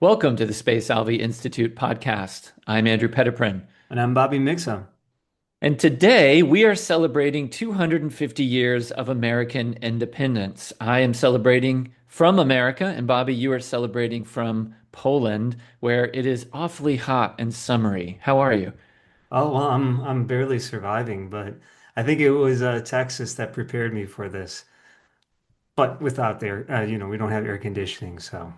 Welcome to the Spe Salvi Institute podcast. I'm Andrew Petiprin. And I'm Bobby Mixa. And today we are celebrating 250 years of American independence. I am celebrating from America, and Bobby, you are celebrating from Poland, where it is awfully hot and summery. How are you? Oh, well, I'm barely surviving, but I think it was Texas that prepared me for this. But without their, we don't have air conditioning, so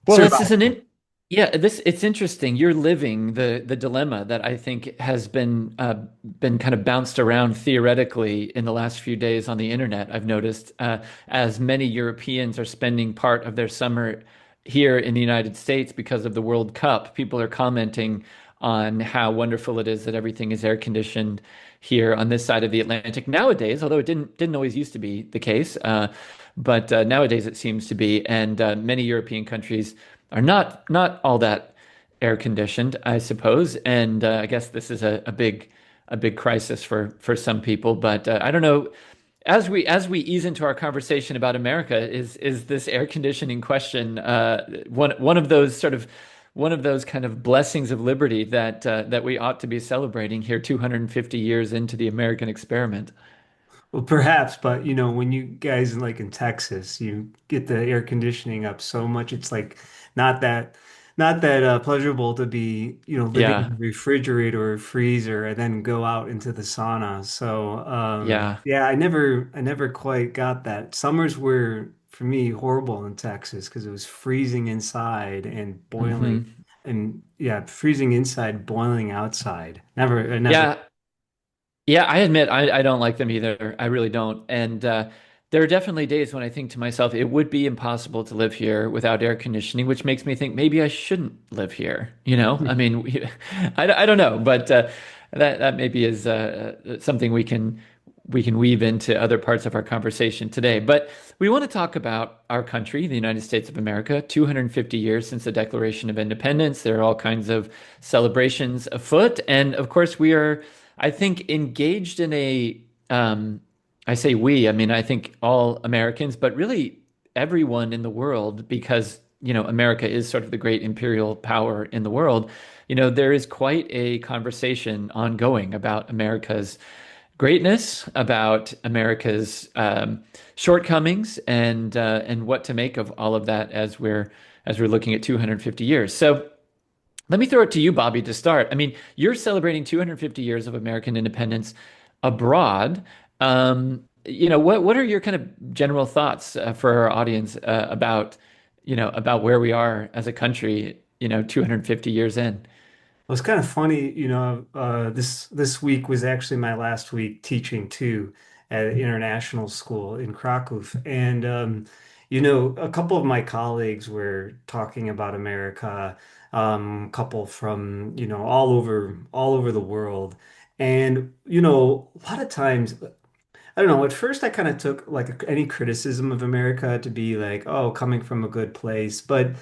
Well, this is surviving. yeah, this it's interesting. You're living the dilemma that I think has been kind of bounced around theoretically in the last few days on the internet. I've noticed as many Europeans are spending part of their summer here in the United States because of the World Cup. People are commenting on how wonderful it is that everything is air conditioned here on this side of the Atlantic nowadays, although it didn't always used to be the case. But nowadays it seems to be, and many European countries are not all that air conditioned, I suppose. And I guess this is a big crisis for some people. But I don't know. As we ease into our conversation about America, is this air conditioning question one of those one of those kind of blessings of liberty that we ought to be celebrating here 250 years into the American experiment? Well, perhaps, but when you guys like in Texas, you get the air conditioning up so much, it's like not that not that pleasurable to be, living in Yeah, a refrigerator or freezer and then go out into the sauna. So, yeah. yeah, I never quite got that. Summers were for me horrible in Texas because it was freezing inside and boiling, Hmm. and yeah, freezing inside, boiling outside. Never, I never. Yeah, yeah, I admit I don't like them either. I really don't. And there are definitely days when I think to myself, it would be impossible to live here without air conditioning, which makes me think maybe I shouldn't live here. You know, I mean, I don't know, but that maybe is something we can weave into other parts of our conversation today. But we want to talk about our country, the United States of America, 250 years since the Declaration of Independence. There are all kinds of celebrations afoot, and of course, we are. I think engaged in I say we, I mean, I think all Americans, but really everyone in the world, because, America is sort of the great imperial power in the world. There is quite a conversation ongoing about America's greatness, about America's shortcomings, and what to make of all of that as we're looking at 250 years. So, let me throw it to you, Bobby, to start. I mean, you're celebrating 250 years of American independence abroad. What are your kind of general thoughts for our audience about where we are as a country, 250 years in? It was kind of funny, this week was actually my last week teaching too at an international school in Krakow. And a couple of my colleagues were talking about America, a couple from, all over the world. And, a lot of times I don't know. At first, I kind of took like any criticism of America to be like, oh, coming from a good place. But,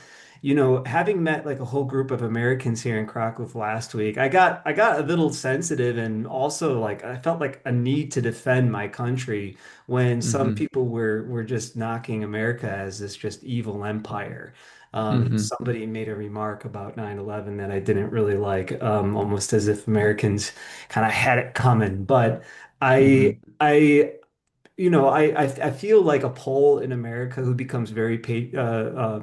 having met like a whole group of Americans here in Krakow last week, I got a little sensitive, and also like I felt like a need to defend my country when some Hmm. people were just knocking America as this just evil empire. Hmm. Somebody made a remark about 9/11 that I didn't really like, almost as if Americans kind of had it coming. But I Hmm. I I feel like a Pole in America who becomes very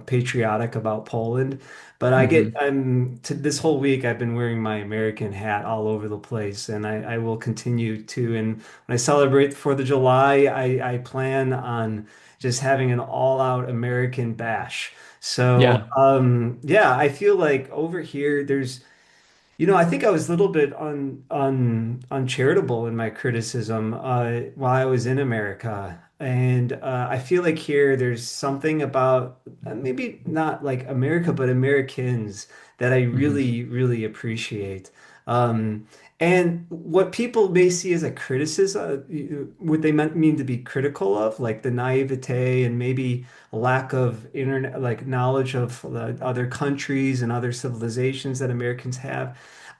patriotic about Poland, but Hmm. I'm to this whole week I've been wearing my American hat all over the place, and I will continue to. And when I celebrate the 4th of July, I plan on just having an all-out American bash. So Yeah. yeah, I feel like over here I think I was a little bit uncharitable in my criticism while I was in America. And I feel like here there's something about maybe not like America, but Americans that I Hmm. really, really appreciate. Um, and what people may see as a criticism, what they mean to be critical of, like the naivete and maybe lack of internet, like knowledge of other countries and other civilizations that Americans have.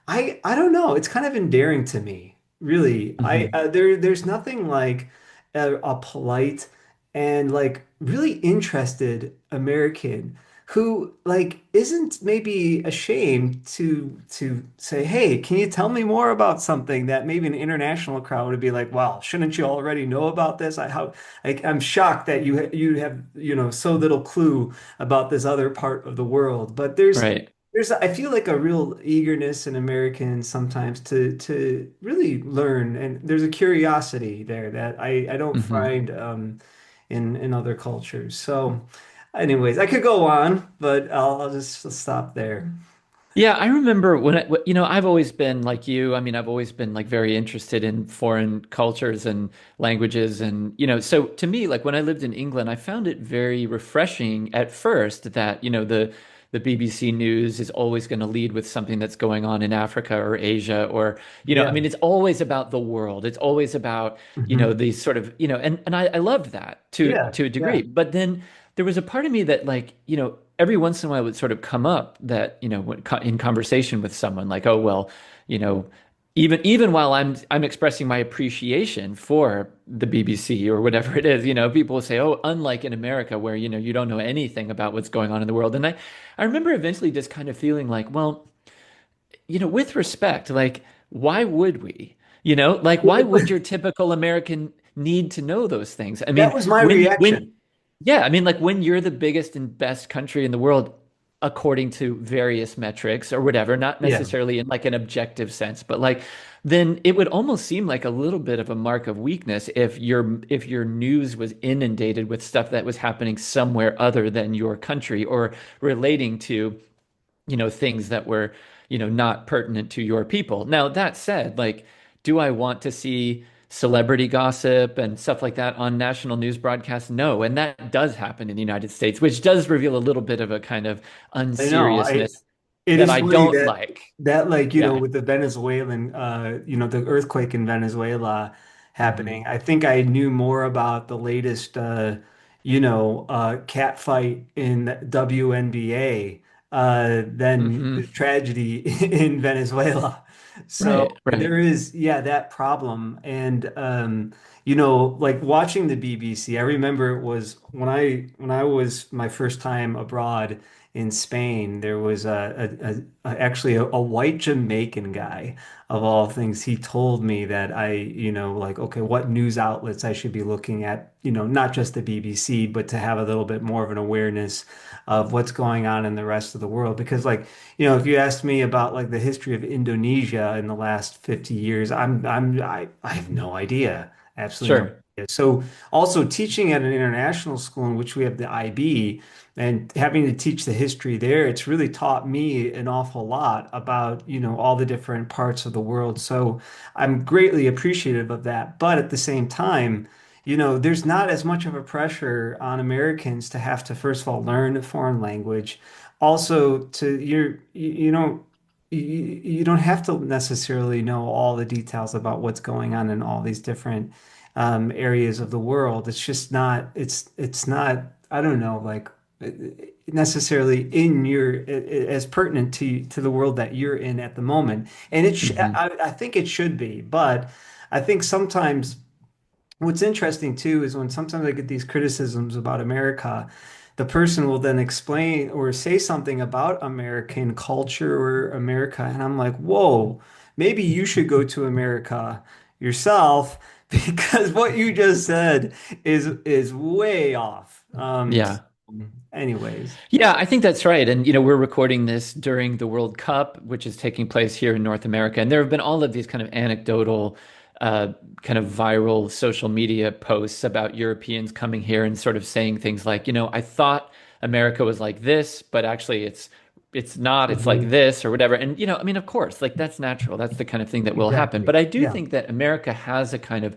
I don't know. It's kind of endearing to me, really. I Hmm. there's nothing like a polite and like really interested American. who like isn't maybe ashamed to say, "Hey, can you tell me more about something?" That maybe an international crowd would be like, "Well, shouldn't you already know about this? I'm shocked that you have, so little clue about this other part of the world." But Right. I feel like a real eagerness in Americans sometimes to really learn, and there's a curiosity there that I don't Hmm. find in other cultures. So, anyways, I could go on, but I'll just stop there. Yeah, I remember I've always been like you. I mean, I've always been like very interested in foreign cultures and languages. And, so to me, like when I lived in England, I found it very refreshing at first that, the BBC News is always going to lead with something that's going on in Africa or Asia or, I Yeah. mean, it's always about the world. It's always about, Hmm. these sort of, and I loved that Yeah. to a degree. Yeah. But then there was a part of me that like, every once in a while it would sort of come up that, in conversation with someone like, oh, well, you know, even while I'm expressing my appreciation for the BBC or whatever it is, people will say, oh, unlike in America where, you don't know anything about what's going on in the world. And I remember eventually just kind of feeling like, well, with respect, like, why would we? Like, why would your typical American need to know those things? I That mean, was my reaction. yeah, I mean, like when you're the biggest and best country in the world, according to various metrics or whatever, not Yeah. necessarily in like an objective sense, but like, then it would almost seem like a little bit of a mark of weakness if your news was inundated with stuff that was happening somewhere other than your country or relating to things that were, not pertinent to your people. Now, that said, like, do I want to see celebrity gossip and stuff like that on national news broadcasts? No. And that does happen in the United States, which does reveal a little bit of a kind of I know. unseriousness It that is I funny don't that like. like, Yeah. with the Venezuelan the earthquake in Venezuela Hmm. happening. I think I knew more about the latest cat fight in WNBA than Hmm. the tragedy in Venezuela. So Right. Right. there is, yeah, that problem. And like watching the BBC, I remember it was when I was my first time abroad in Spain, there was actually a white Jamaican guy of all things. He told me that like, okay, what news outlets I should be looking at, not just the BBC, but to have a little bit more of an awareness of what's going on in the rest of the world. Because like, if you asked me about like the history of Indonesia in the last 50 years, I have no idea. Absolutely no Sure. idea. So also teaching at an international school in which we have the IB and having to teach the history there, it's really taught me an awful lot about, all the different parts of the world. So I'm greatly appreciative of that. But at the same time, there's not as much of a pressure on Americans to have to, first of all, learn a foreign language. Also, you don't have to necessarily know all the details about what's going on in all these different areas of the world. It's just not, it's not, I don't know, like necessarily in as pertinent to the world that you're in at the moment. And Hmm. I think it should be, but I think sometimes what's interesting too is when sometimes I get these criticisms about America, the person will then explain or say something about American culture or America, and I'm like, whoa, maybe you should go to America yourself because what you just said is way off. Yeah. Anyways, Yeah, I think that's right. And, we're recording this during the World Cup, which is taking place here in North America. And there have been all of these kind of anecdotal, uh, kind of viral social media posts about Europeans coming here and sort of saying things like, I thought America was like this, but actually it's not, it's like mhm, this or whatever. And, I mean, of course, like that's natural. That's the kind of thing that will happen. exactly. But I do Yeah. think that America has a kind of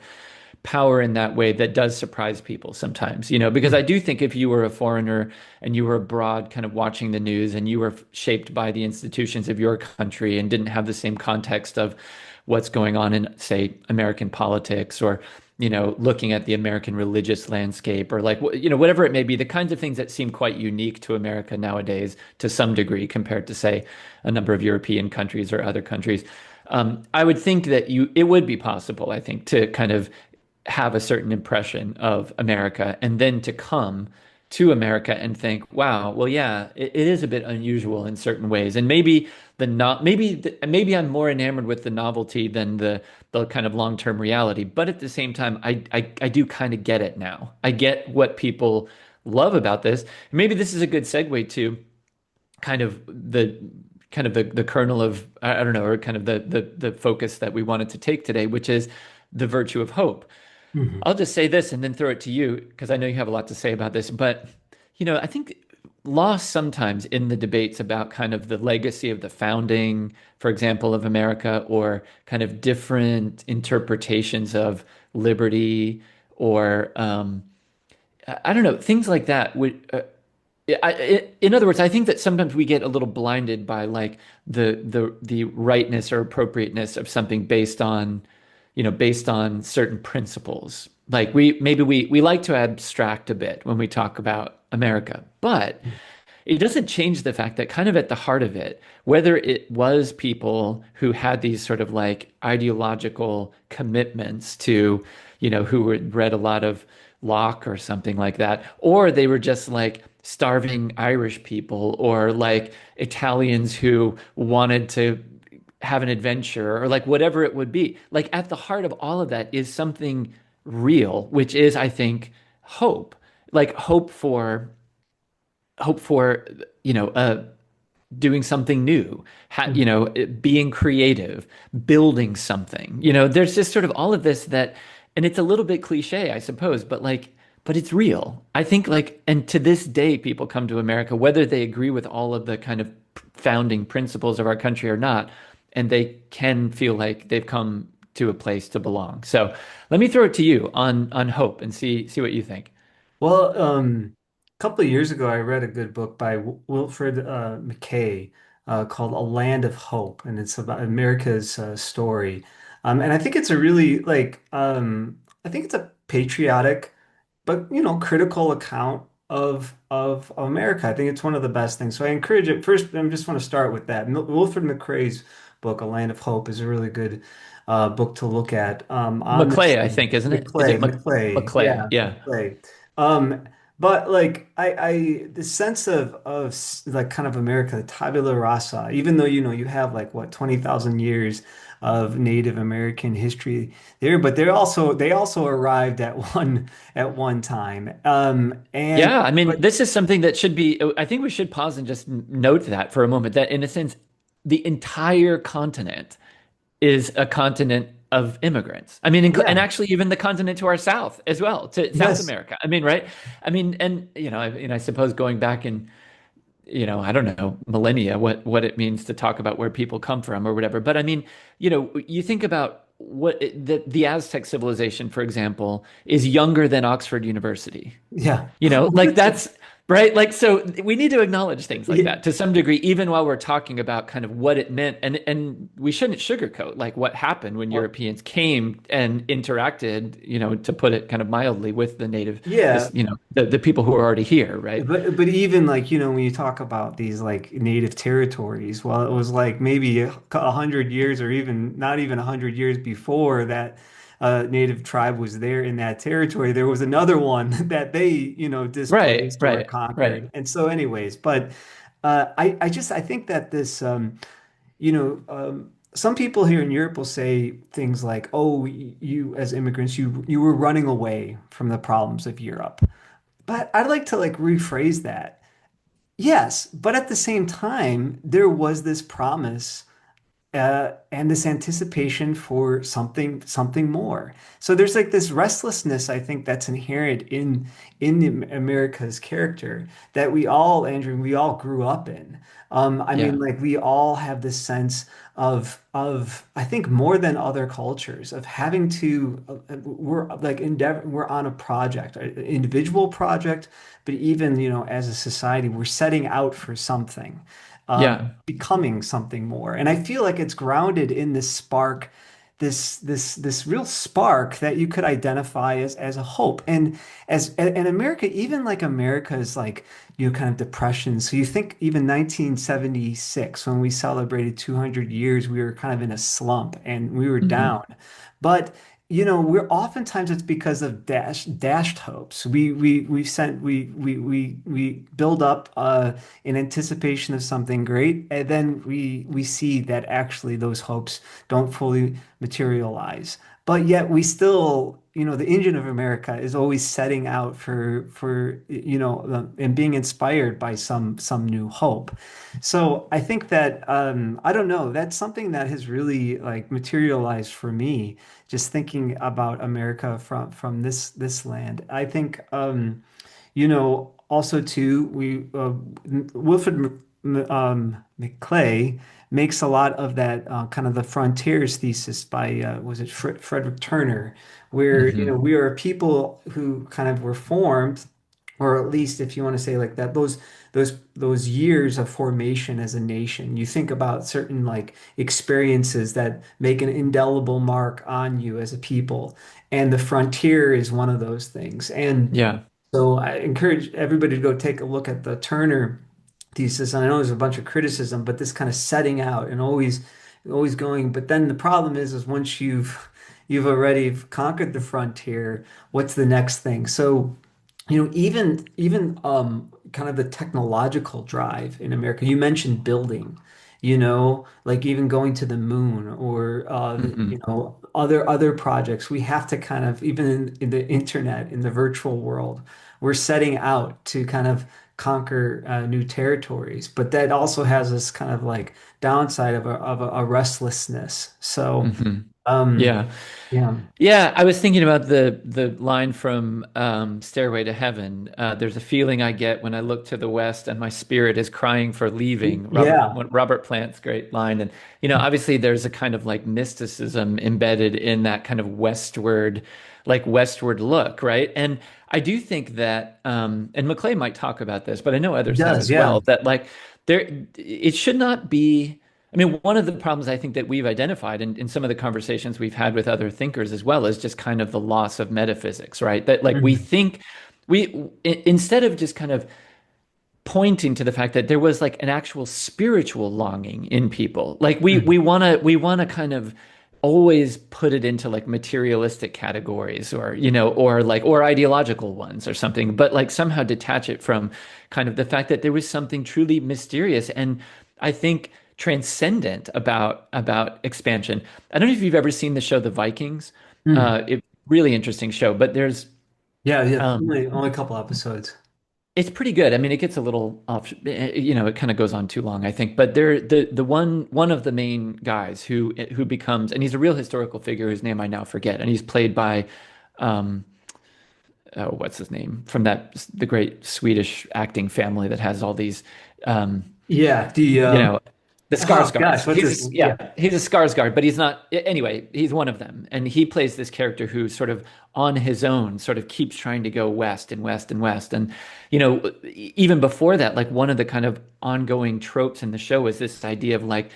power in that way that does surprise people sometimes, because I Mm. do think if you were a foreigner and you were abroad kind of watching the news and you were shaped by the institutions of your country and didn't have the same context of what's going on in, say, American politics or, looking at the American religious landscape or like, whatever it may be, the kinds of things that seem quite unique to America nowadays to some degree compared to, say, a number of European countries or other countries. I would think that it would be possible, I think, to kind of have a certain impression of America and then to come to America and think, wow, well, yeah, it is a bit unusual in certain ways, and maybe the not maybe I'm more enamored with the novelty than the kind of long-term reality. But at the same time, I do kind of get it now. I get what people love about this. Maybe this is a good segue to kind of the kernel of I don't know, or kind of the focus that we wanted to take today, which is the virtue of hope. Mhm. I'll just say this and then throw it to you because I know you have a lot to say about this. But, I think lost sometimes in the debates about kind of the legacy of the founding, for example, of America, or kind of different interpretations of liberty, or I don't know, things like that would. In other words, I think that sometimes we get a little blinded by like the rightness or appropriateness of something based on certain principles. Like we like to abstract a bit when we talk about America, but it doesn't change the fact that kind of at the heart of it, whether it was people who had these sort of like ideological commitments to, who had read a lot of Locke or something like that, or they were just like starving Irish people or like Italians who wanted to have an adventure or like whatever it would be. Like at the heart of all of that is something real, which is, I think, hope. Like hope for you know doing something new, Mhm. being creative, building something. There's just sort of all of this that, and it's a little bit cliche, I suppose, but it's real. I think like, and to this day, people come to America, whether they agree with all of the kind of founding principles of our country or not, and they can feel like they've come to a place to belong. So let me throw it to you on hope and see what you think. Well, a couple of years ago, I read a good book by Wilfred McClay called "A Land of Hope," and it's about America's story. And I think it's a really I think it's a patriotic but critical account of America. I think it's one of the best things. So I encourage it. First, I just want to start with that. Wilfred McClay's book, A Land of Hope, is a really good book to look at on this McClay, I think, isn't it? Is it McClay, McClay? yeah, Yeah. McClay. Um, but like the sense of like kind of America, the tabula rasa, even though you have like what 20,000 years of Native American history there, but they also arrived at one time. And Yeah, I mean, but this is something that should be, I think we should pause and just note that for a moment, that in a sense, the entire continent is a continent of immigrants. I mean, and yeah, actually even the continent to our south as well, to South yes, America. I mean, right? I mean, and I suppose going back in, I don't know, millennia, what it means to talk about where people come from or whatever. But I mean, you think about the Aztec civilization, for example, is younger than Oxford University. yeah, Like that's right. Like, so we need to acknowledge things like yeah, that to some degree, even while we're talking about kind of what it meant. And we shouldn't sugarcoat like what happened when Europeans came and interacted, to put it kind of mildly, with the native, yeah. the people who are already here, right? But even like when you talk about these like native territories, well, it was like maybe 100 years or even not even 100 years before that native tribe was there in that territory. There was another one that they Right, displaced or right, right. conquered. And so, anyways, but I think that this some people here in Europe will say things like, "Oh, you as immigrants, you were running away from the problems of Europe." But I'd like to like rephrase that. Yes, but at the same time, there was this promise and this anticipation for something more. So there's like this restlessness, I think, that's inherent in America's character that Andrew, we all grew up in. I mean, Yeah, like we all have this sense of I think more than other cultures of having to we're on a project, an individual project, but even as a society, we're setting out for something yeah, becoming something more. And I feel like it's grounded in this spark, this real spark that you could identify as a hope. And America, even like America's like kind of depression. So you think even 1976, when we celebrated 200 years, we were kind of in a slump and we were hmm down. But we're oftentimes it's because of dashed hopes. We sent we build up in anticipation of something great, and then we see that actually those hopes don't fully materialize. But yet we still, the engine of America is always setting out for and being inspired by some new hope. So I think that I don't know, that's something that has really like materialized for me just thinking about America from this land. I think also too we Wilfred McClay makes a lot of that kind of the frontiers thesis by was it Frederick Turner, where Hmm. we are a people who kind of were formed, or at least if you want to say like that, those years of formation as a nation. You think about certain like experiences that make an indelible mark on you as a people, and the frontier is one of those things. And Yeah. so I encourage everybody to go take a look at the Turner thesis. And I know there's a bunch of criticism, but this kind of setting out and always going. But then the problem is once you've already conquered the frontier, what's the next thing? So even kind of the technological drive in America. You mentioned building, like even going to the moon or Hmm. other projects. We have to kind of even in the internet, in the virtual world, we're setting out to kind of conquer new territories. But that also has this kind of like downside of a restlessness. So Hmm. um, Yeah. yeah. Yeah, I was thinking about the line from Stairway to Heaven. There's a feeling I get when I look to the west, and my spirit is crying for leaving. Yeah. Robert Plant's great line, and obviously there's a kind of like mysticism embedded in that kind of westward look, right? And I do think that, and McClay might talk about this, but I know It others have does, as yeah. well. That like it should not be. I mean, one of the problems I think that we've identified in some of the conversations we've had with other thinkers as well is just kind of the loss of metaphysics, right? That like we Mhm. think instead of just kind of pointing to the fact that there was like an actual spiritual longing in people, like we Mhm. we want to we want to kind of always put it into like materialistic categories or or ideological ones or something, but like somehow detach it from kind of the fact that there was something truly mysterious and I think transcendent about expansion. I don't know if you've ever seen the show The Vikings. Mm. It really interesting show, but there's Yeah, yeah. um Only a couple episodes. it's pretty good. I mean, it gets a little off, it kind of goes on too long, I think. But the one of the main guys who becomes, and he's a real historical figure whose name I now forget, and he's played by, um, oh, what's his name from the great Swedish acting family that has all these, um, Yeah, the you know, the oh gosh, Skarsgårds. what's his Yeah, yeah. he's a Skarsgård, but he's not. Anyway, he's one of them, and he plays this character who sort of on his own sort of keeps trying to go west and west and west. And even before that, like one of the kind of ongoing tropes in the show is this idea of like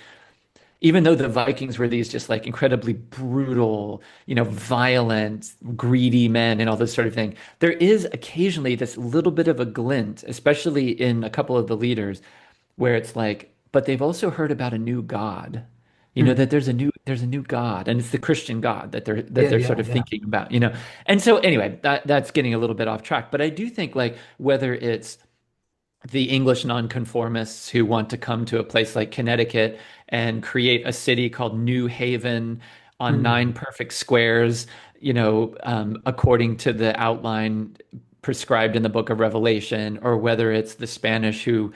even though the Vikings were these just like incredibly brutal, violent, greedy men and all this sort of thing, there is occasionally this little bit of a glint, especially in a couple of the leaders, where it's like, but they've also heard about a new God. Hmm. That there's a new God, and it's the Christian God that they're that Yeah, they're yeah, sort of yeah. thinking about. And so anyway, that's getting a little bit off track, but I do think like whether it's the English nonconformists who want to come to a place like Connecticut and create a city called New Haven on nine Hmm. perfect squares, according to the outline prescribed in the book of Revelation, or whether it's the Spanish who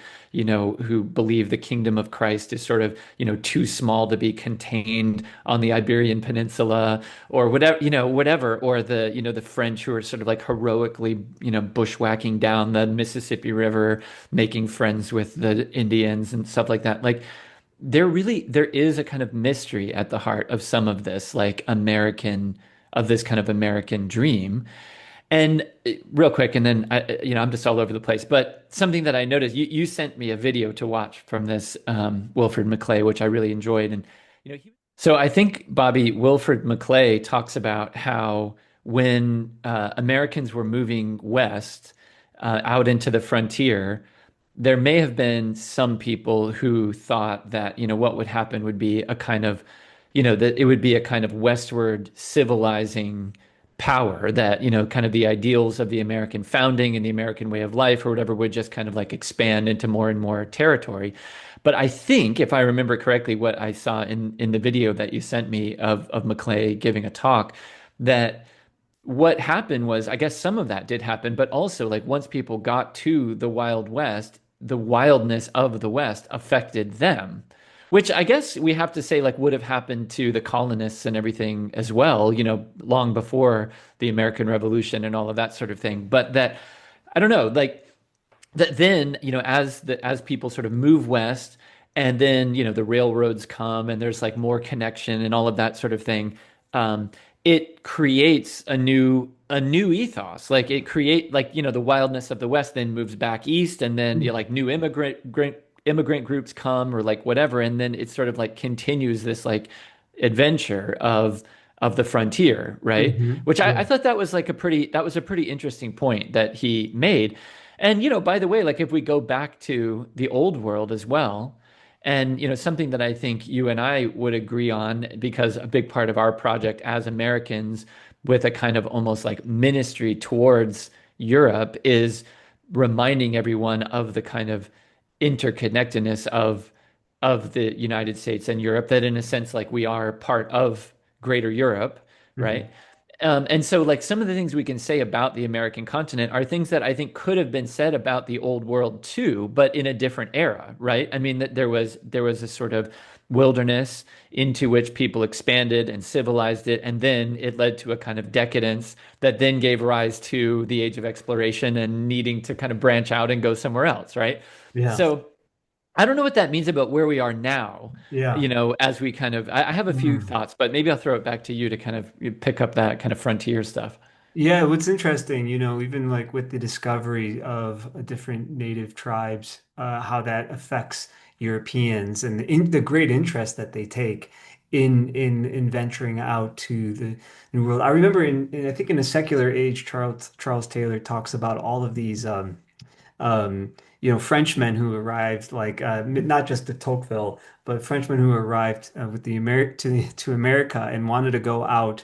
believe the kingdom of Christ is sort of, too small to be contained on the Iberian Peninsula, or whatever, or the French who are sort of like heroically, bushwhacking down the Mississippi River, making friends with the Indians and stuff like that. Like there is a kind of mystery at the heart of some of this, like of this kind of American dream. And real quick, and then I'm just all over the place. But something that I noticed, you sent me a video to watch from this Wilfred McClay, which I really enjoyed. And so I think Bobby Wilfred McClay talks about how when Americans were moving west out into the frontier, there may have been some people who thought that what would happen would be a kind of that it would be a kind of westward civilizing power that, kind of the ideals of the American founding and the American way of life or whatever would just kind of like expand into more and more territory. But I think, if I remember correctly, what I saw in the video that you sent me of McClay giving a talk, that what happened was, I guess some of that did happen, but also like once people got to the Wild West, the wildness of the West affected them, which I guess we have to say like would have happened to the colonists and everything as well, long before the American Revolution and all of that sort of thing. But that, I don't know, like that then, as people sort of move west and then, the railroads come and there's like more connection and all of that sort of thing, um, it creates a new ethos. Like it create like, the wildness of the West then moves back east and then like new immigrant groups come or like whatever, and then it sort of like continues this like adventure of the frontier, right? Hmm. Which I Yeah. thought that was a pretty interesting point that he made. And by the way, like if we go back to the old world as well, and something that I think you and I would agree on, because a big part of our project as Americans with a kind of almost like ministry towards Europe is reminding everyone of the kind of interconnectedness of the United States and Europe, that in a sense like we are part of greater Europe, Hmm. right? And so, like, some of the things we can say about the American continent are things that I think could have been said about the old world too, but in a different era, right? I mean, that there was a sort of wilderness into which people expanded and civilized it, and then it led to a kind of decadence that then gave rise to the age of exploration and needing to kind of branch out and go somewhere else, right? Yeah. So I don't know what that means about where we are now, Yeah. as we kind of, I have a few Mm. thoughts, but maybe I'll throw it back to you to kind of pick up that kind of frontier stuff. Yeah, what's interesting, even like with the discovery of different native tribes, how that affects Europeans and the great interest that they take in venturing out to the New World. I remember I think in a secular age, Charles Taylor talks about all of these Frenchmen who arrived, like not just to Tocqueville, but Frenchmen who arrived with the to America and wanted to go out.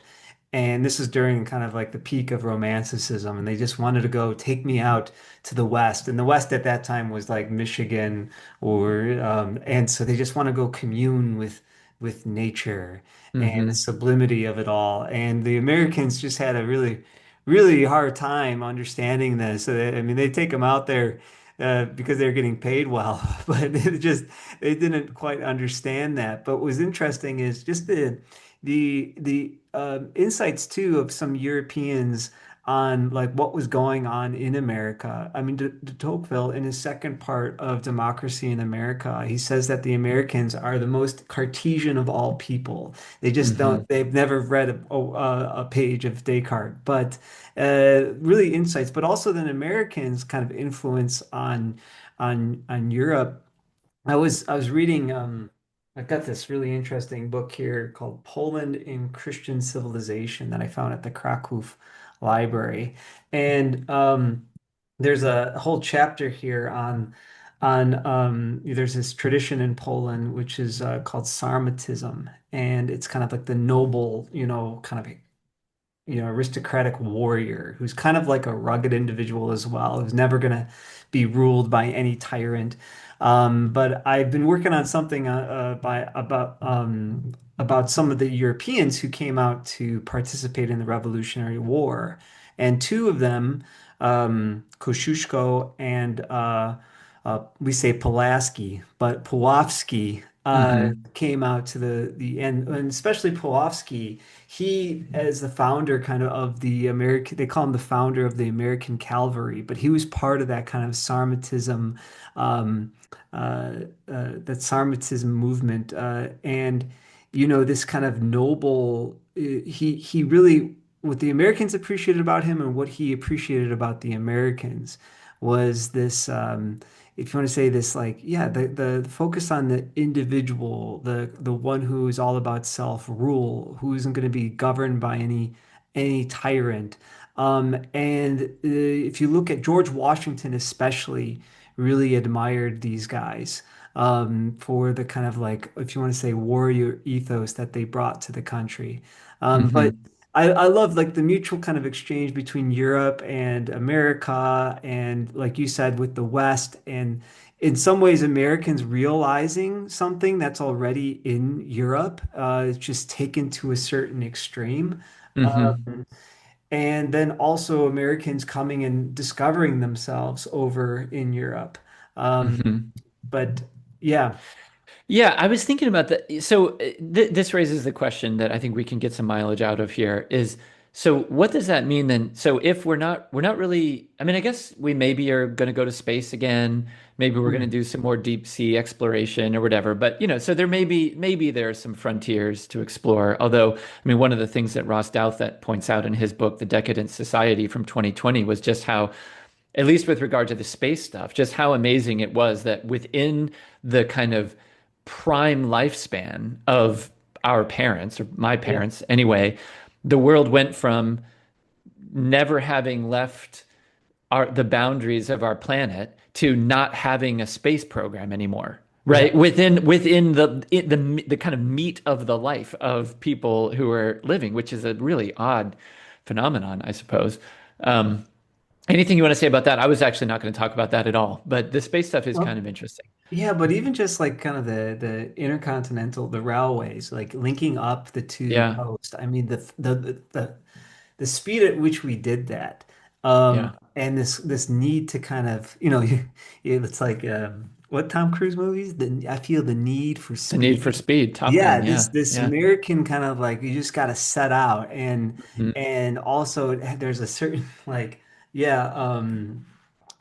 And this is during kind of like the peak of romanticism, and they just wanted to go take me out to the West. And the West at that time was like Michigan, and so they just want to go commune with nature and the Hmm. sublimity of it all. And the Americans just had a really hard time understanding this. So I mean, they take them out there because they're getting paid well, but they didn't quite understand that. But what was interesting is just the insights too of some Europeans on like what was going on in America. I mean, de Tocqueville in his second part of Democracy in America, he says that the Americans are the most Cartesian of all people. They just Hmm. don't, they've never read a page of Descartes, but really insights, but also then Americans kind of influence on Europe. I was reading I've got this really interesting book here called Poland in Christian Civilization that I found at the Krakow Library. And there's a whole chapter here on there's this tradition in Poland which is called Sarmatism, and it's kind of like the noble, kind of aristocratic warrior who's kind of like a rugged individual as well, who's never going to be ruled by any tyrant. But I've been working on something about some of the Europeans who came out to participate in the Revolutionary War, and two of them, Kosciuszko and we say Pulaski, but Puławski Hmm. came out to the end, and especially Puławski. He, as the founder kind of the American, they call him the founder of the American Cavalry, but he was part of that kind of Sarmatism, um, that Sarmatism movement, and this kind of noble. He really, what the Americans appreciated about him and what he appreciated about the Americans was this. If you want to say this, like, yeah, the focus on the individual, the one who is all about self-rule, who isn't going to be governed by any tyrant. And if you look at George Washington, especially, really admired these guys for the kind of like, if you want to say, warrior ethos that they brought to the country. But Hmm. I love like the mutual kind of exchange between Europe and America, and like you said, with the West, and in some ways, Americans realizing something that's already in Europe. It's just taken to a certain extreme. Hmm. And then also Americans coming and discovering themselves over in Europe. Um, Hmm. but yeah. Yeah, I was thinking about that. So this raises the question that I think we can get some mileage out of here is, so what does that mean then? So if we're not really, I mean, I guess we maybe are going to go to space again. Maybe we're going to Hmm. do some more deep sea exploration or whatever. But so there maybe there are some frontiers to explore. Although, I mean, one of the things that Ross Douthat points out in his book, The Decadent Society from 2020, was just how, at least with regard to the space stuff, just how amazing it was that within the kind of prime lifespan of our parents, or my Yeah. parents anyway, the world went from never having left the boundaries of our planet to not having a space program anymore. Right, Exactly. within the kind of meat of the life of people who are living, which is a really odd phenomenon, I suppose. Um, Anything you want to say about that? I was actually not going to talk about that at all, but the space stuff is kind Well, of interesting. yeah, but even just like kind of the intercontinental, the railways, like linking up the two Yeah, coasts. I mean, the speed at which we did that, yeah. and this need to kind of, it's like what Tom Cruise movies? I feel the need for The Need for speed. Speed, Top Yeah, Gun. this Yeah, this yeah. American kind of like you just got to set out, and Mhm. and also there's a certain like yeah,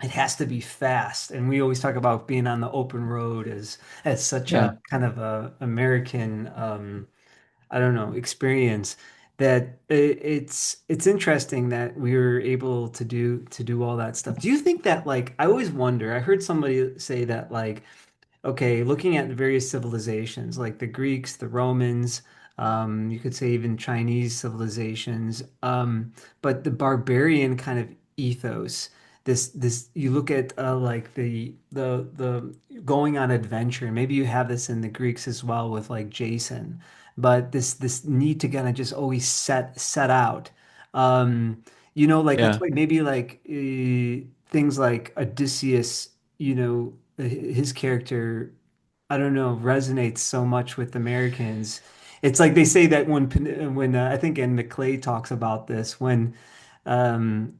it has to be fast, and we always talk about being on the open road as such a Yeah. kind of a American I don't know, experience that it's interesting that we were able to do all that stuff. Do you think that like I always wonder, I heard somebody say that like okay, looking at the various civilizations like the Greeks, the Romans, you could say even Chinese civilizations, but the barbarian kind of ethos. This you look at like the going on adventure. Maybe you have this in the Greeks as well with like Jason, but this need to kind of just always set out. Like that's Yeah. why maybe like things like Odysseus, his character, I don't know, resonates so much with Americans. It's like they say that when I think and McClay talks about this when um,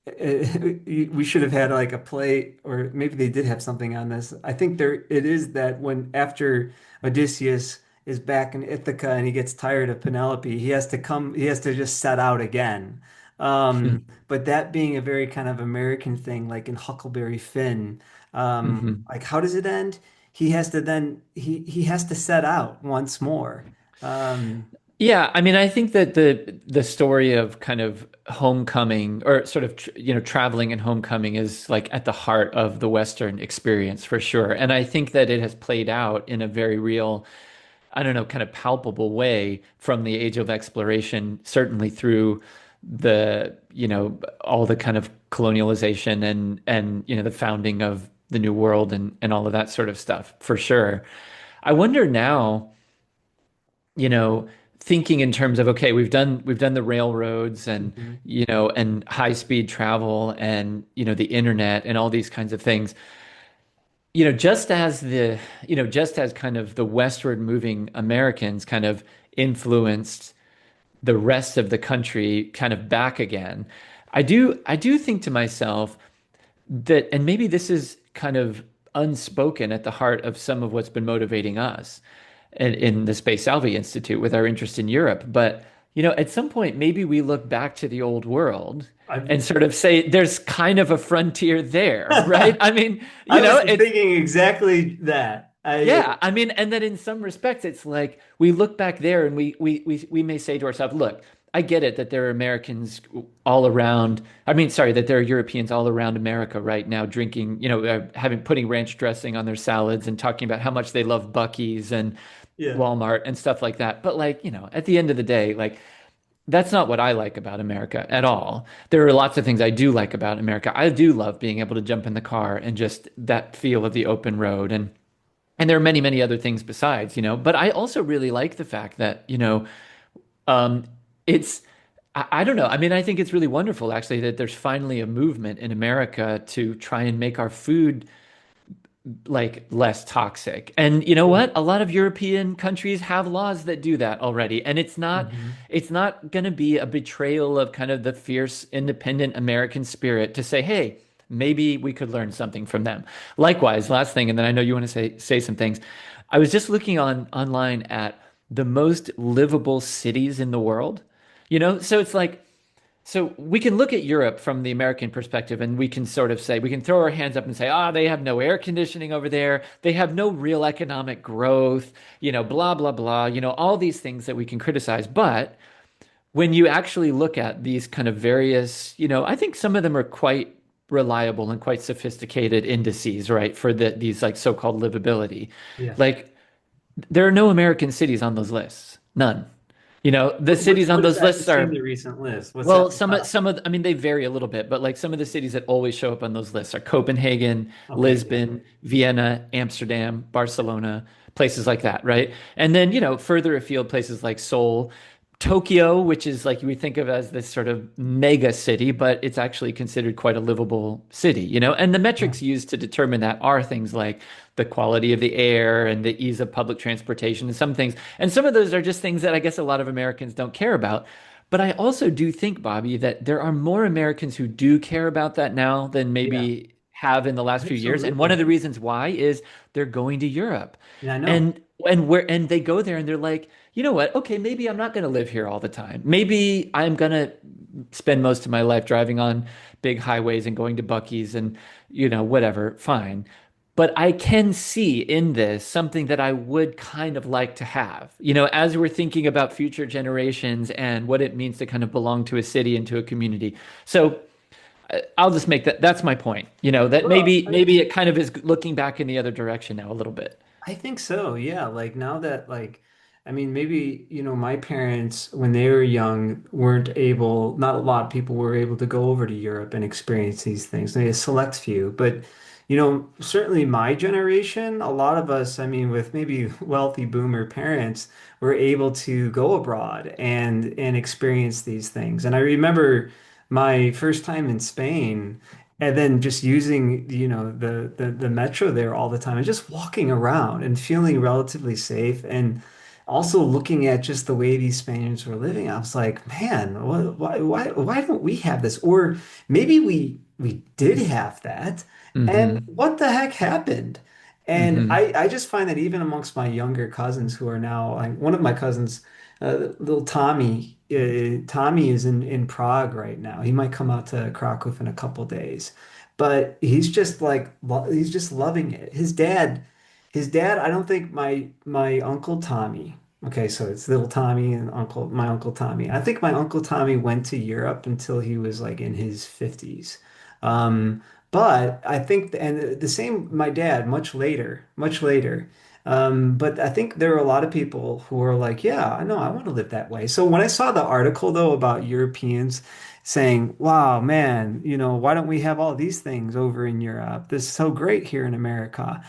we should have had like a play, or maybe they did have something on this. I think there it is that when after Odysseus is back in Ithaca and he gets tired of Penelope, he has to just set out again. But that being a very kind of American thing, like in Huckleberry Finn, Hmm. like how does it end? He has to set out once more. Um, Yeah, I mean, I think that the story of kind of homecoming or sort of traveling and homecoming is like at the heart of the Western experience for sure. And I think that it has played out in a very real, I don't know, kind of palpable way from the age of exploration, certainly through all the kind of colonialization and the founding of the New World and all of that sort of stuff for sure. I wonder now, you know, thinking in terms of, okay, we've done the railroads and mhm. and high speed travel and the internet and all these kinds of things. Just as kind of the westward moving Americans kind of influenced the rest of the country kind of back again. I do think to myself that, and maybe this is kind of unspoken at the heart of some of what's been motivating us in the Spe Salvi Institute with our interest in Europe. But, at some point, maybe we look back to the old world I and sort of say there's kind of a frontier there, right? I mean, I was it's, thinking exactly that. yeah, I mean, and then in some respects, it's like we look back there and we may say to ourselves, look, I get it that there are Americans all around. I mean, sorry, that there are Europeans all around America right now drinking, putting ranch dressing on their salads and talking about how much they love Buc-ee's and Yeah. Walmart and stuff like that. But like, at the end of the day, like that's not what I like about America at all. There are lots of things I do like about America. I do love being able to jump in the car and just that feel of the open road and there are many, many other things besides, but I also really like the fact that, um, it's I don't know. I mean, I think it's really wonderful actually that there's finally a movement in America to try and make our food like less toxic. And you know Yeah. what? A lot of European countries have laws that do that already. And Hmm. it's not going to be a betrayal of kind of the fierce independent American spirit to say, "Hey, maybe we could learn something from them." Likewise, last thing, and then I know you want to say some things. I was just looking online at the most livable cities in the world. So it's like so we can look at Europe from the American perspective and we can sort of say, we can throw our hands up and say, they have no air conditioning over there. They have no real economic growth, blah, blah, blah, all these things that we can criticize. But when you actually look at these kind of various, I think some of them are quite reliable and quite sophisticated indices, right, for these like so-called livability. Yeah. Like there are no American cities on those lists. None. The cities on What does those that have to lists say in are the recent list? What's at well, the some top? some of I mean they vary a little bit, but like some of the cities that always show up on those lists are Copenhagen, Okay. Yeah. Lisbon, Vienna, Amsterdam, Barcelona, places like that, right? And then, further afield places like Seoul, Tokyo, which is like we think of as this sort of mega city, but it's actually considered quite a livable city. And the Yeah. metrics used to determine that are things like the quality of the air and the ease of public transportation and some things. And some of those are just things that I guess a lot of Americans don't care about. But I also do think, Bobby, that there are more Americans who do care about that now than Yeah. maybe have in the last few years. And one of Absolutely. the reasons why is they're going to Europe. Yeah, I know. And they go there and they're like, you know what? Okay, maybe I'm not going to live here all the time. Maybe I'm going to spend most of my life driving on big highways and going to Buc-ee's and whatever. Fine. But I can see in this something that I would kind of like to have. As we're thinking about future generations and what it means to kind of belong to a city and to a community. So I'll just make that's my point. That Well, maybe it kind of is looking back in the other direction now a little bit. I think so. Yeah. Like now that I mean, maybe, my parents when they were young weren't able, not a lot of people were able to go over to Europe and experience these things. Maybe a select few, but certainly my generation, a lot of us, I mean, with maybe wealthy boomer parents, were able to go abroad and experience these things. And I remember my first time in Spain. And then just using, the metro there all the time and just walking around and feeling relatively safe and also looking at just the way these Spaniards were living, I was like, man, why don't we have this? Or maybe we did have that, and Hmm. what the heck happened? And Hmm. I just find that even amongst my younger cousins who are now like one of my cousins, little Tommy, Tommy is in Prague right now. He might come out to Krakow in a couple days, but he's just like he's just loving it. His dad, I don't think my Uncle Tommy. Okay, so it's little Tommy and my Uncle Tommy. I think my Uncle Tommy went to Europe until he was like in his 50s. Um, but I think, and the same, my dad, much later, much later. But I think there are a lot of people who are like, yeah, I know, I want to live that way. So when I saw the article though about Europeans saying, wow, man, why don't we have all these things over in Europe? This is so great here in America.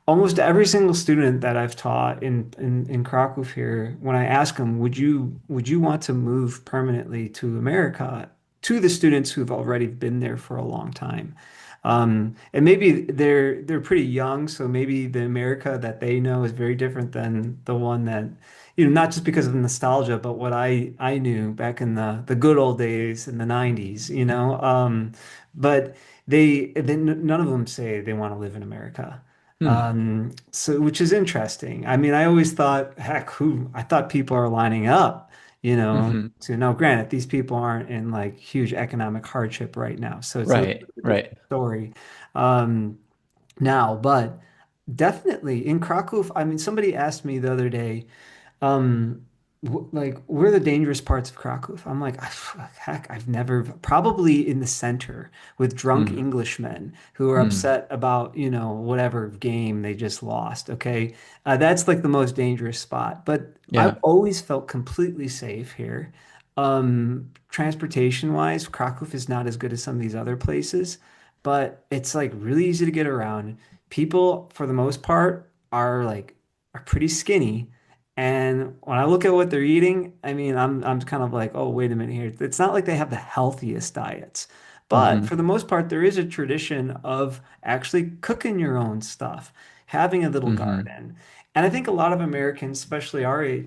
Almost every single student that I've taught in Krakow here, when I ask them, would you want to move permanently to America? To the students who've already been there for a long time. And maybe they're pretty young, so maybe the America that they know is very different than the one that, not just because of nostalgia, but what I knew back in the good old days in the 90s. But none of them say they want to live in America. Hmm. So which is interesting. I mean, I always thought, heck, I thought people are lining up, Hmm. to now granted, these people aren't in like huge economic hardship right now, so it's a little bit Right, of a right. different story. Um, now, but definitely in Krakow, I mean, somebody asked me the other day, like, where are the dangerous parts of Krakow? I'm like, heck, I've never, probably in the center with drunk Hmm. Englishmen who are Hmm. upset about, whatever game they just lost. Okay. That's like the most dangerous spot. But I've Yeah. always felt completely safe here. Transportation wise, Krakow is not as good as some of these other places, but it's like really easy to get around. People, for the most part, are pretty skinny. And when I look at what they're eating, I mean, I'm kind of like, oh, wait a minute here. It's not like they have the healthiest diets. But for Hmm. the most part, there is a tradition of actually cooking your own stuff, having a little Hmm. garden. And I think a lot of Americans, especially our age,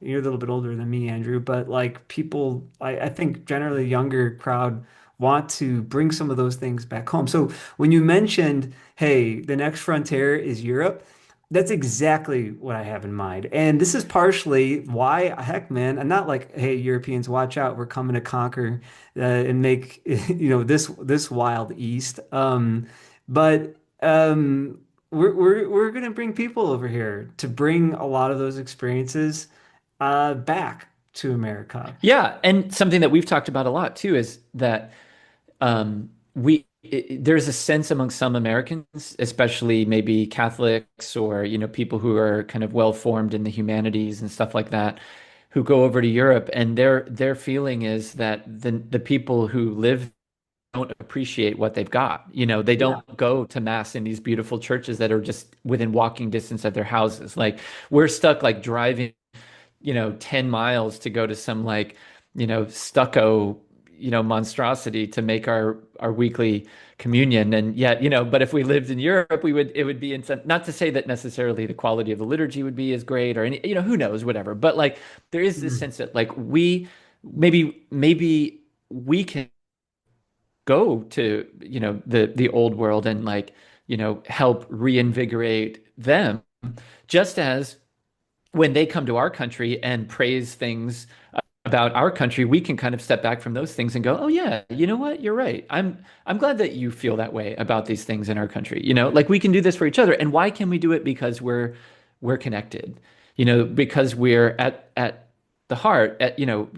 you're a little bit older than me, Andrew, but like people, I think generally younger crowd want to bring some of those things back home. So when you mentioned, hey, the next frontier is Europe, that's exactly what I have in mind. And this is partially why, heck, man, I'm not like, hey, Europeans, watch out, we're coming to conquer and make, this wild East. But we're gonna bring people over here to bring a lot of those experiences back to America. Yeah, and something that we've talked about a lot too is that there's a sense among some Americans, especially maybe Catholics or people who are kind of well formed in the humanities and stuff like that, who go over to Europe, and their feeling is that the people who live don't appreciate what they've got. They Yeah. don't go to mass in these beautiful churches that are just within walking distance of their houses. Like we're stuck like driving 10 miles to go to some like, stucco, monstrosity to make our weekly communion. And yet, but if we lived in Europe, it would be in some, not to say that necessarily the quality of the liturgy would be as great or any, who knows, whatever. But like there is this Mm. sense that like maybe we can go to, the old world and like, help reinvigorate them just as when they come to our country and praise things about our country, we can kind of step back from those things and go, "Oh yeah, you know what? You're right. I'm glad that you feel that way about these things in our country." Like we can do this for each other. And why can we do it? Because we're connected. Because we're at the heart,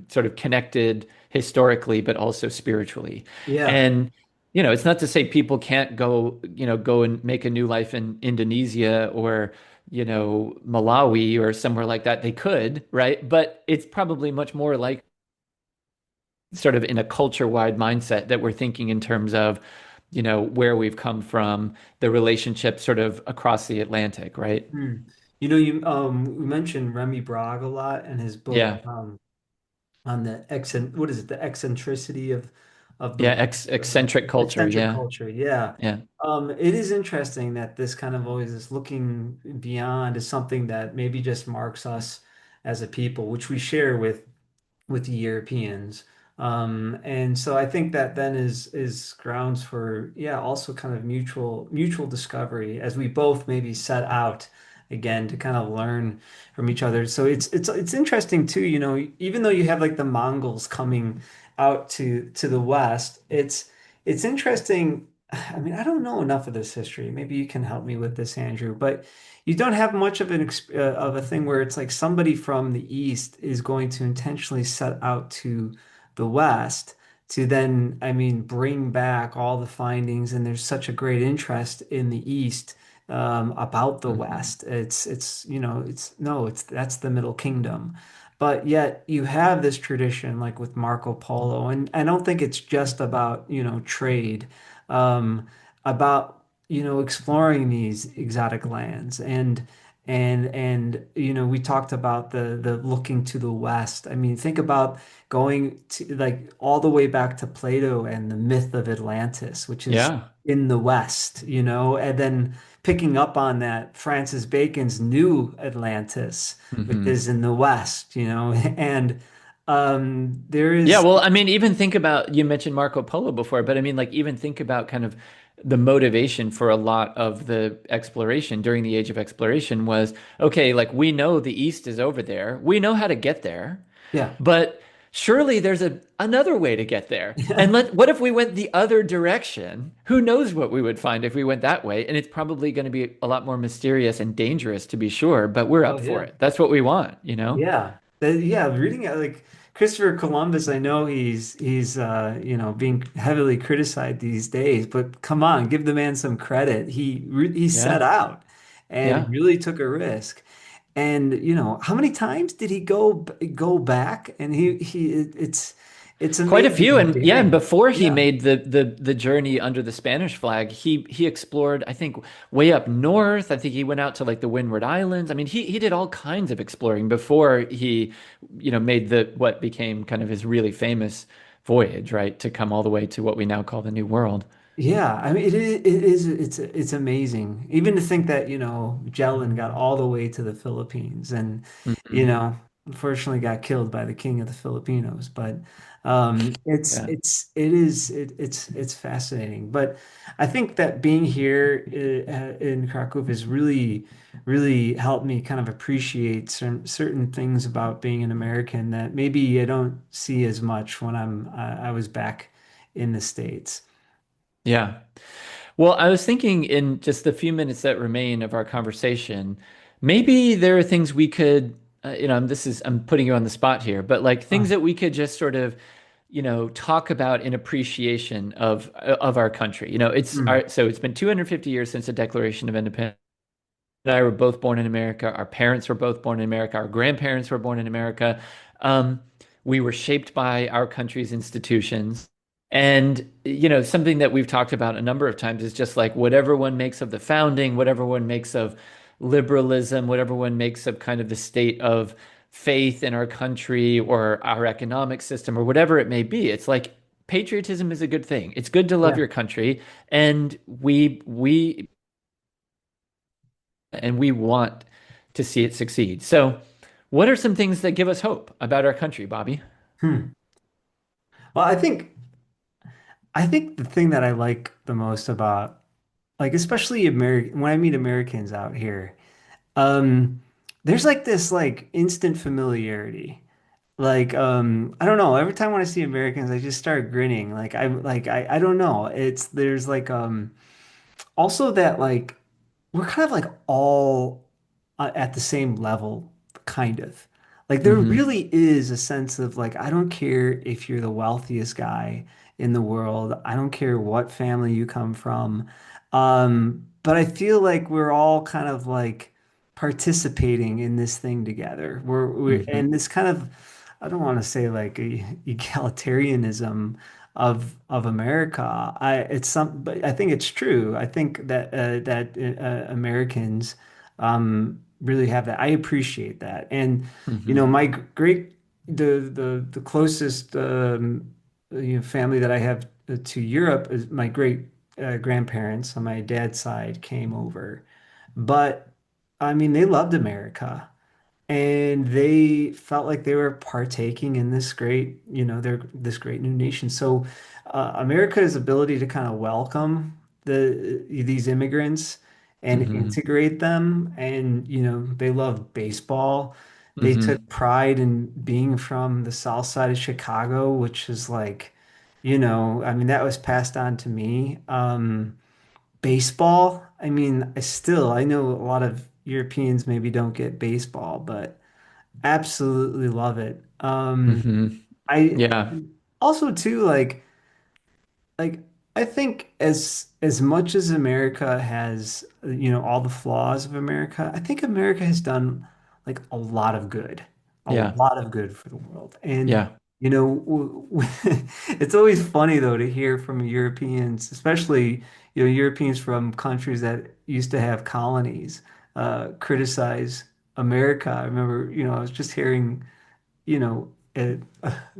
sort of connected historically, but also spiritually. Yeah. And it's not to say people can't go and make a new life in Indonesia or Malawi or somewhere like that. They could, right? But it's probably much more like sort of in a culture-wide mindset that we're thinking in terms of, where we've come from, the relationship sort of across the Atlantic, right? Mm. You mentioned Remy Bragg a lot and his book Yeah. on what is it, the eccentricity of the Yeah. West, Eccentric culture. eccentric Yeah. culture. Yeah. Yeah. It is interesting that this kind of always is looking beyond is something that maybe just marks us as a people, which we share with the Europeans. And so I think that then is grounds for, yeah, also kind of mutual discovery as we both maybe set out again to kind of learn from each other. So it's interesting too, even though you have like the Mongols coming out to the West, it's interesting. I mean, I don't know enough of this history. Maybe you can help me with this, Andrew, but you don't have much of a thing where it's like somebody from the East is going to intentionally set out to the West to then, I mean, bring back all the findings. And there's such a great interest in the East about the Hmm. West. It's it's no, it's that's the Middle Kingdom. But yet you have this tradition like with Marco Polo, and I don't think it's just about, trade. Um, about exploring these exotic lands and we talked about the looking to the west. I mean, think about going to like all the way back to Plato and the myth of Atlantis, which is Yeah. in the west, and then picking up on that Francis Bacon's New Atlantis, which Hmm. is in the west, and there Yeah, is well, I mean, even think about, you mentioned Marco Polo before, but I mean, like, even think about kind of the motivation for a lot of the exploration during the Age of Exploration was, okay, like, we know the East is over there. We know how to get there, yeah. but surely there's another way to get there. And what if we went the other direction? Who knows what we would find if we went that way? And it's probably going to be a lot more mysterious and dangerous to be sure, but we're Oh up for yeah. it. That's what we want? Yeah. Yeah, reading it like Christopher Columbus, I know he's being heavily criticized these days, but come on, give the man some credit. He set Yeah. out and Yeah. really took a risk. And how many times did he go back? And it's Quite a amazing few, how and yeah, and daring. before he Yeah. made the journey under the Spanish flag, he explored, I think, way up north. I think he went out to like the Windward Islands. I mean, he did all kinds of exploring before he, made the what became kind of his really famous voyage, right, to come all the way to what we now call the New World. Yeah, I mean it's amazing. Even to think that, Magellan got all the way to the Philippines and, you Hmm. know, unfortunately got killed by the king of the Filipinos. But Yeah, it's fascinating. But I think that being here in Krakow has really helped me kind of appreciate certain things about being an American that maybe I don't see as much when I was back in the States. yeah. Well, I was thinking in just the few minutes that remain of our conversation, maybe there are things we could, I'm putting you on the spot here, but like things Oh. that we could just sort of, talk about in appreciation of our country. Mm. So it's been 250 years since the Declaration of Independence. And I were both born in America. Our parents were both born in America. Our grandparents were born in America. Um, we were shaped by our country's institutions. And, something that we've talked about a number of times is just like whatever one makes of the founding, whatever one makes of liberalism, whatever one makes of kind of the state of faith in our country or our economic system or whatever it may be. It's like patriotism is a good thing. It's good to love Yeah. your country. And we want to see it succeed. So, what are some things that give us hope about our country, Bobby? Hmm. Well, I think the thing that I like the most about, like, especially American when I meet Americans out here, um there's like this like instant familiarity. Like, I don't know, every time when I see Americans I just start grinning. I don't know. It's there's like also that like we're kind of like all at the same level, kind of. Like there Hmm. really is a sense of like, I don't care if you're the wealthiest guy in the world. I don't care what family you come from. But I feel like we're all kind of like participating in this thing together. Hmm. And this kind of, I don't want to say like a egalitarianism of America. But I think it's true. I think that Americans really have that. I appreciate that, and Hmm. my great the closest family that I have to Europe is my great grandparents on my dad's side came over, but I mean they loved America and they felt like they were partaking in this great, this great new nation. So, America's ability to kind of welcome these immigrants and Hmm. integrate them, and they love baseball. They took Hmm. pride in being from the South Side of Chicago, which is like, I mean, that was passed on to me. Baseball, I mean, I know a lot of Europeans maybe don't get baseball, but absolutely love it. Hmm. I Yeah. also too like I think as much as America has all the flaws of America, I think America has done like a Yeah. lot of good for the world. And Yeah. it's always funny though to hear from Europeans, especially Europeans from countries that used to have colonies, criticize America. I remember I was just hearing a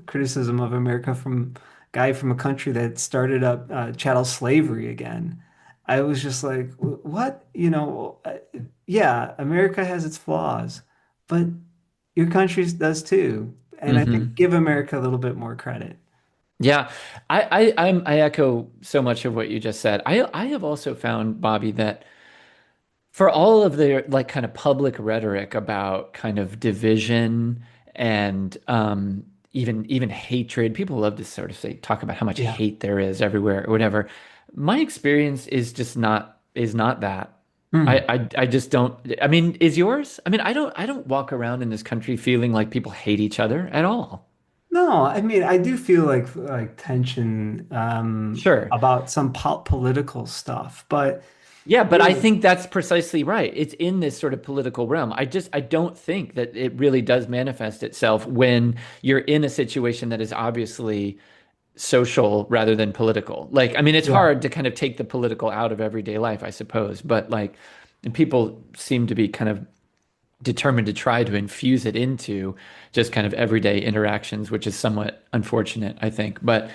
criticism of America from a guy from a country that started up chattel slavery again. I was just like, what? Yeah, America has its flaws, but your country does too. And I think Hmm. give America a little bit more credit. Yeah. I echo so much of what you just said. I have also found, Bobby, that for all of the like kind of public rhetoric about kind of division and even hatred, people love to sort of say talk about how much Yeah. hate there is everywhere or whatever. My experience is not that. Hmm. I just don't. I mean, is yours? I mean, I don't walk around in this country feeling like people hate each other at all. No, I mean, I do feel like tension Sure. about some political stuff, but Yeah, but I Yeah. think that's precisely right. It's in this sort of political realm. I don't think that it really does manifest itself when you're in a situation that is obviously social rather than political. Like, I mean, it's Yeah. hard to kind of take the political out of everyday life, I suppose, but like, and people seem to be kind of determined to try to infuse it into just kind of everyday interactions, which is somewhat unfortunate, I think. But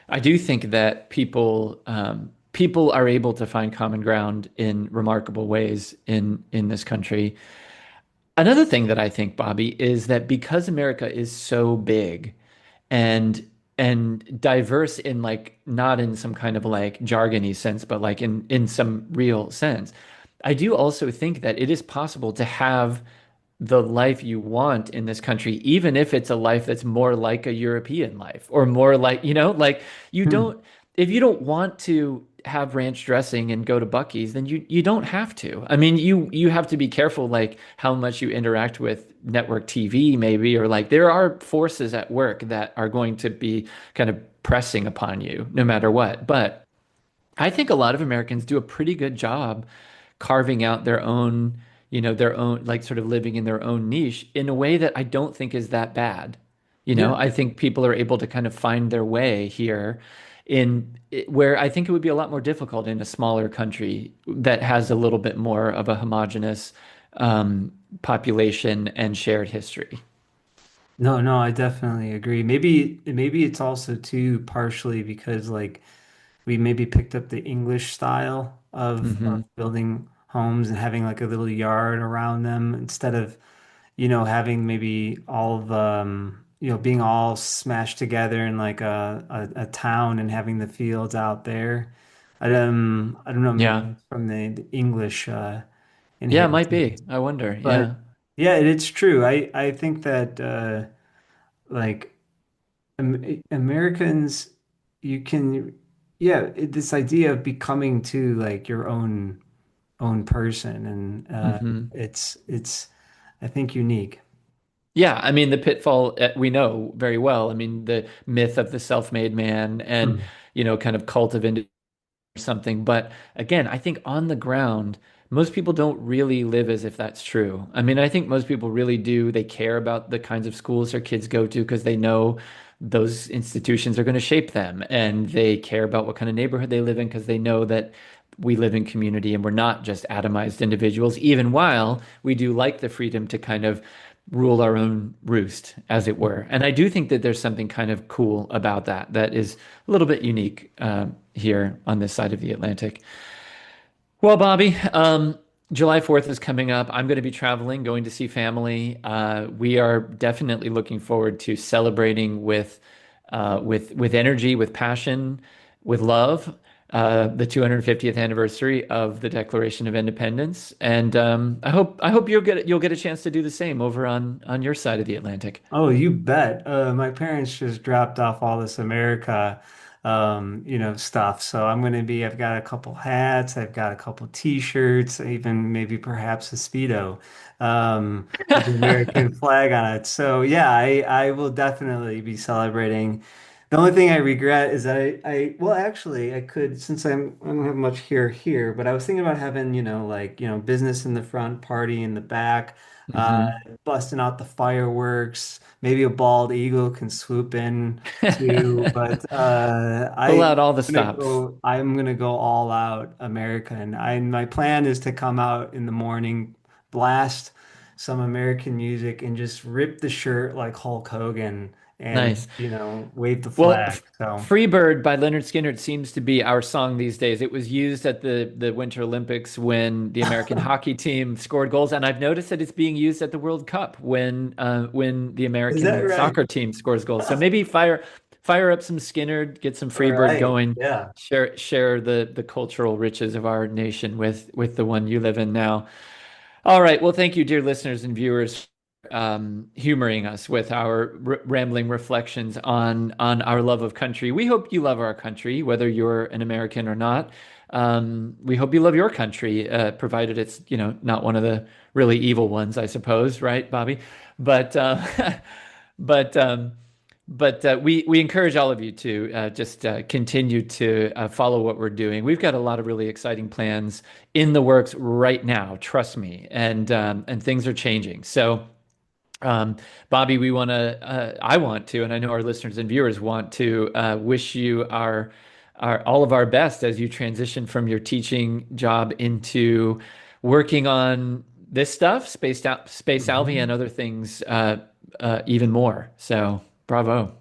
I do think that people are able to find common ground in remarkable ways in this country. Another thing that I think, Bobby, is that because America is so big and diverse in like not in some kind of like jargony sense, but like in some real sense, I do also think that it is possible to have the life you want in this country, even if it's a life that's more like a European life or more like, like you Hmm. don't, if you don't want to have ranch dressing and go to Buc-ee's, then you don't have to. I mean, you have to be careful like how much you interact with network TV maybe, or like there are forces at work that are going to be kind of pressing upon you no matter what. But I think a lot of Americans do a pretty good job carving out their own, their own, like sort of living in their own niche in a way that I don't think is that bad. Yeah. I think people are able to kind of find their way here where I think it would be a lot more difficult in a smaller country that has a little bit more of a homogenous population and shared history. No, no, I definitely agree. Maybe it's also too partially because like we maybe picked up the English style of Hmm. building homes and having like a little yard around them instead of, having maybe all of being all smashed together in like a town and having the fields out there. I don't know, maybe Yeah. it's from the English Yeah, it might be. inheritance. I wonder. But Yeah. yeah, it's true. I think that like Americans, you can, yeah, this idea of becoming to like your own person, and Hmm. it's I think unique. Yeah, I mean the pitfall we know very well. I mean the myth of the self-made man and Hmm. kind of cult of industry or something. But again, I think on the ground, most people don't really live as if that's true. I mean, I think most people really do. They care about the kinds of schools their kids go to because they know those institutions are going to shape them, and they care about what kind of neighborhood they live in because they know that we live in community and we're not just atomized individuals, even while we do like the freedom to kind of rule our own roost, as it were. And I do think that there's something kind of cool about that that is a little bit unique here on this side of the Atlantic. Well, Bobby, July 4th is coming up. I'm going to be traveling, going to see family. We are definitely looking forward to celebrating with energy, with passion, with love, the 250th anniversary of the Declaration of Independence. And I hope you'll get a chance to do the same over on your side of the Atlantic. Oh, you bet. My parents just dropped off all this America, stuff. So I've got a couple hats, I've got a couple t-shirts, even maybe perhaps a Speedo, with the American flag on it. So yeah, I will definitely be celebrating. The only thing I regret is that well, actually, I could, since I don't have much here, but I was thinking about having, like, business in the front, party in the back, uh, Hmm. busting out the fireworks. Maybe a bald eagle can swoop in too, but Pull out all the stops. I'm gonna go all out American. My plan is to come out in the morning, blast some American music, and just rip the shirt like Hulk Hogan and Nice. wave the Well, flag. So Freebird by Leonard Skinner seems to be our song these days. It was used at the Winter Olympics when the American hockey team scored goals, and I've noticed that it's being used at the World Cup when the is that American right? soccer team scores goals. So maybe fire up some Skinner, get some All Freebird right. going, Yeah. share the cultural riches of our nation with the one you live in now. All right. Well, thank you, dear listeners and viewers, humoring us with our rambling reflections on our love of country. We hope you love our country, whether you're an American or not. We hope you love your country, provided it's not one of the really evil ones, I suppose, right, Bobby? But but But we encourage all of you to just continue to follow what we're doing. We've got a lot of really exciting plans in the works right now, trust me, and things are changing. So, um, Bobby, I want to, and I know our listeners and viewers want to wish you our all of our best as you transition from your teaching job into working on this stuff, Space Salvi, and Mhm. other things even more. So, bravo.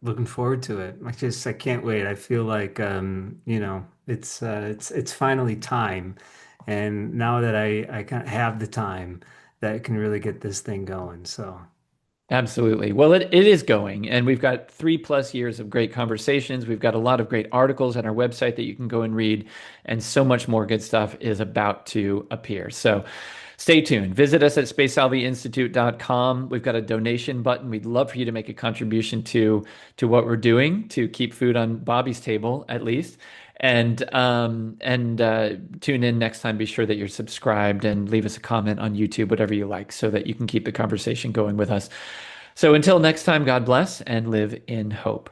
Looking forward to it. I can't wait. I feel like it's finally time. And now that I kind of have the time that I can really get this thing going. So Absolutely. Well, it is going, and we've got 3+ years of great conversations. We've got a lot of great articles on our website that you can go and read, and so much more good stuff is about to appear. So stay tuned. Visit us at spesalviinstitute.com. We've got a donation button. We'd love for you to make a contribution to what we're doing to keep food on Bobby's table, at least. And tune in next time. Be sure that you're subscribed and leave us a comment on YouTube, whatever you like, so that you can keep the conversation going with us. So until next time, God bless and live in hope.